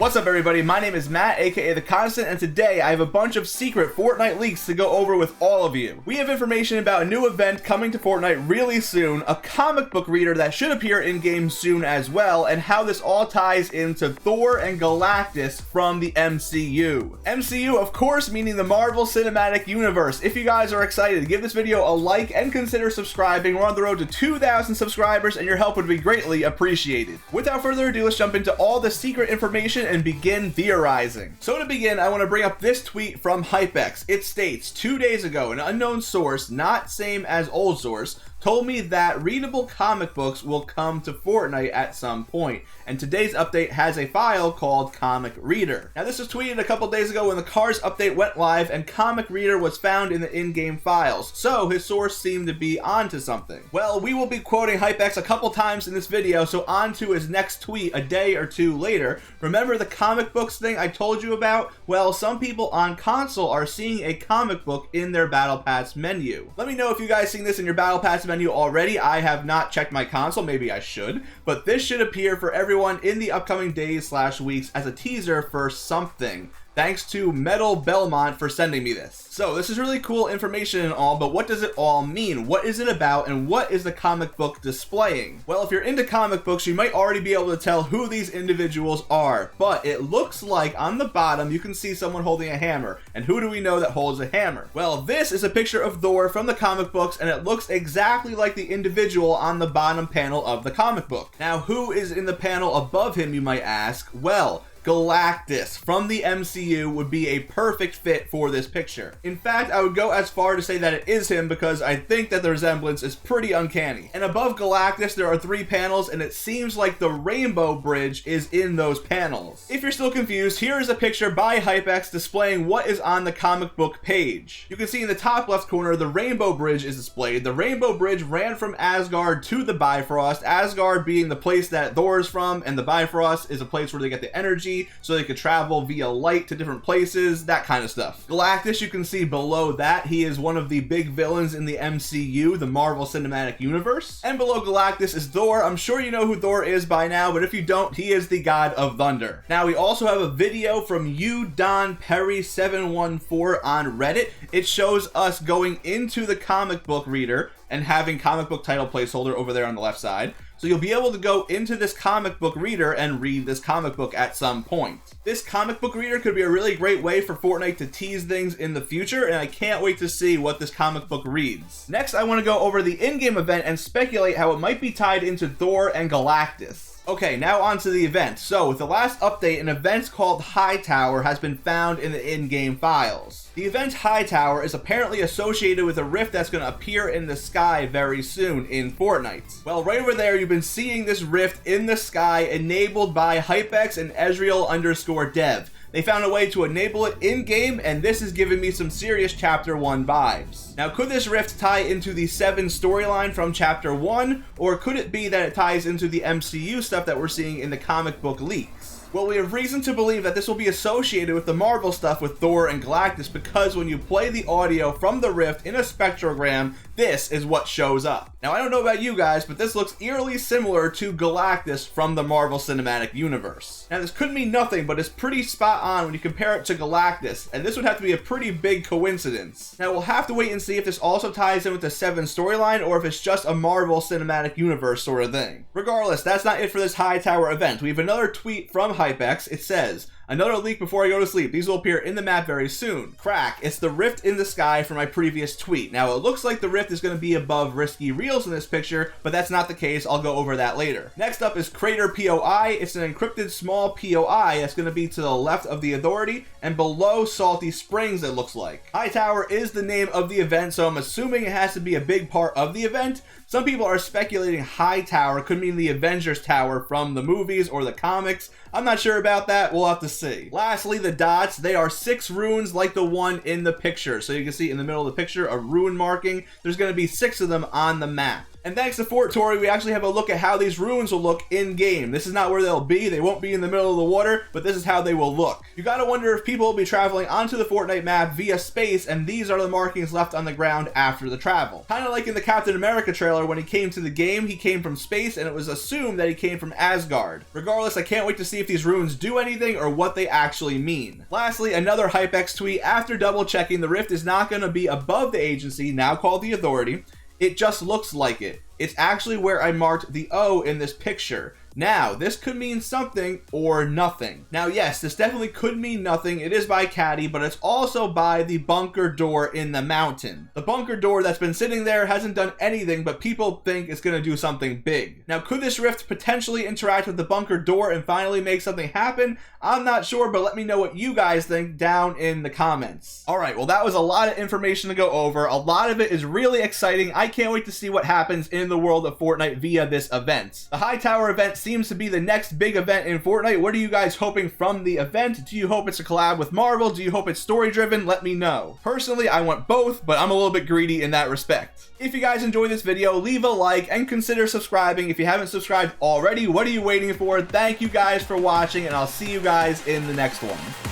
What's up everybody, my name is Matt, aka The Constant, and today I have a bunch of secret Fortnite leaks to go over with all of you. We have information about a new event coming to Fortnite really soon, a comic book reader that should appear in-game soon as well, and how this all ties into Thor and Galactus from the MCU. MCU, of course, meaning the Marvel Cinematic Universe. If you guys are excited, give this video a like and consider subscribing. We're on the road to 2,000 subscribers and your help would be greatly appreciated. Without further ado, let's jump into all the secret information and begin theorizing. So to begin, I want to bring up this tweet from Hypex. It states, 2 days ago, an unknown source, not same as old source, told me that readable comic books will come to Fortnite at some point, and today's update has a file called Comic Reader. Now this was tweeted a couple days ago when the Cars update went live and Comic Reader was found in the in-game files, so his source seemed to be onto something. Well, we will be quoting Hypex a couple times in this video, so on to his next tweet a day or two later. Remember the comic books thing I told you about? Well, some people on console are seeing a comic book in their Battle Pass menu. Let me know if you guys seen this in your Battle Pass menu already. I have not checked my console, maybe I should, but this should appear for everyone in the upcoming days/weeks as a teaser for something. Thanks to Metal Belmont for sending me this. So this is really cool information and all, but what does it all mean? What is it about and what is the comic book displaying? Well, if you're into comic books, you might already be able to tell who these individuals are, but it looks like on the bottom you can see someone holding a hammer. And who do we know that holds a hammer? Well, this is a picture of Thor from the comic books and it looks exactly like the individual on the bottom panel of the comic book. Now, who is in the panel above him, you might ask? Well, Galactus from the MCU would be a perfect fit for this picture. In fact, I would go as far to say that it is him because I think that the resemblance is pretty uncanny. And above Galactus, there are 3 panels and it seems like the Rainbow Bridge is in those panels. If you're still confused, here is a picture by Hypex displaying what is on the comic book page. You can see in the top left corner, the Rainbow Bridge is displayed. The Rainbow Bridge ran from Asgard to the Bifrost, Asgard being the place that Thor is from, and the Bifrost is a place where they get the energy so they could travel via light to different places, that kind of stuff. Galactus, you can see below that, he is one of the big villains in the MCU, the Marvel Cinematic Universe. And below Galactus is Thor. I'm sure you know who Thor is by now, but if you don't, he is the god of thunder. Now, we also have a video from Don Perry 714 on Reddit. It shows us going into the comic book reader and having comic book title placeholder over there on the left side. So you'll be able to go into this comic book reader and read this comic book at some point. This comic book reader could be a really great way for Fortnite to tease things in the future, and I can't wait to see what this comic book reads. Next, I want to go over the in-game event and speculate how it might be tied into Thor and Galactus. Okay, now on to the event. So, with the last update, an event called Hightower has been found in the in-game files. The event Hightower is apparently associated with a rift that's going to appear in the sky very soon in Fortnite. Well, right over there, you've been seeing this rift in the sky enabled by Hypex and Ezreal_dev. They found a way to enable it in-game, and this is giving me some serious Chapter 1 vibes. Now, could this rift tie into the 7 storyline from Chapter 1, or could it be that it ties into the MCU stuff that we're seeing in the comic book leaks? Well, we have reason to believe that this will be associated with the Marvel stuff with Thor and Galactus because when you play the audio from the rift in a spectrogram, this is what shows up. Now, I don't know about you guys, but this looks eerily similar to Galactus from the Marvel Cinematic Universe. Now, this could mean nothing, but it's pretty spot on when you compare it to Galactus, and this would have to be a pretty big coincidence. Now, we'll have to wait and see if this also ties in with the 7 storyline or if it's just a Marvel Cinematic Universe sort of thing. Regardless, that's not it for this Hightower event. We have another tweet from Hypex. It says, "Another leak before I go to sleep. These will appear in the map very soon. Crack. It's the rift in the sky from my previous tweet." Now, it looks like the rift is going to be above Risky Reels in this picture, but that's not the case. I'll go over that later. Next up is Crater POI. It's an encrypted small POI that's going to be to the left of the Authority and below Salty Springs, it looks like. Hightower is the name of the event, so I'm assuming it has to be a big part of the event. Some people are speculating Hightower could mean the Avengers Tower from the movies or the comics. I'm not sure about that. We'll have to see. Lastly, the dots. They are 6 runes like the one in the picture. So you can see in the middle of the picture a rune marking. There's going to be 6 of them on the map. And thanks to Fort Tory, we actually have a look at how these ruins will look in-game. This is not where they'll be. They won't be in the middle of the water, but this is how they will look. You gotta wonder if people will be traveling onto the Fortnite map via space, and these are the markings left on the ground after the travel. Kind of like in the Captain America trailer, when he came to the game, he came from space, and it was assumed that he came from Asgard. Regardless, I can't wait to see if these ruins do anything or what they actually mean. Lastly, another HypeX tweet. After double checking, the rift is not going to be above the agency, now called the Authority. It just looks like it. It's actually where I marked the O in this picture. Now, this could mean something or nothing. Now, yes, this definitely could mean nothing. It is by Caddy, but it's also by the bunker door in the mountain. The bunker door that's been sitting there hasn't done anything, but people think it's going to do something big. Now, could this rift potentially interact with the bunker door and finally make something happen? I'm not sure, but let me know what you guys think down in the comments. All right, well, that was a lot of information to go over. A lot of it is really exciting. I can't wait to see what happens in the world of Fortnite via this event. The High Tower event seems to be the next big event in Fortnite. What are you guys hoping from the event? Do you hope it's a collab with Marvel? Do you hope it's story driven? Let me know. Personally, I want both, but I'm a little bit greedy in that respect. If you guys enjoyed this video, leave a like and consider subscribing. If you haven't subscribed already, what are you waiting for? Thank you guys for watching, and I'll see you guys in the next one.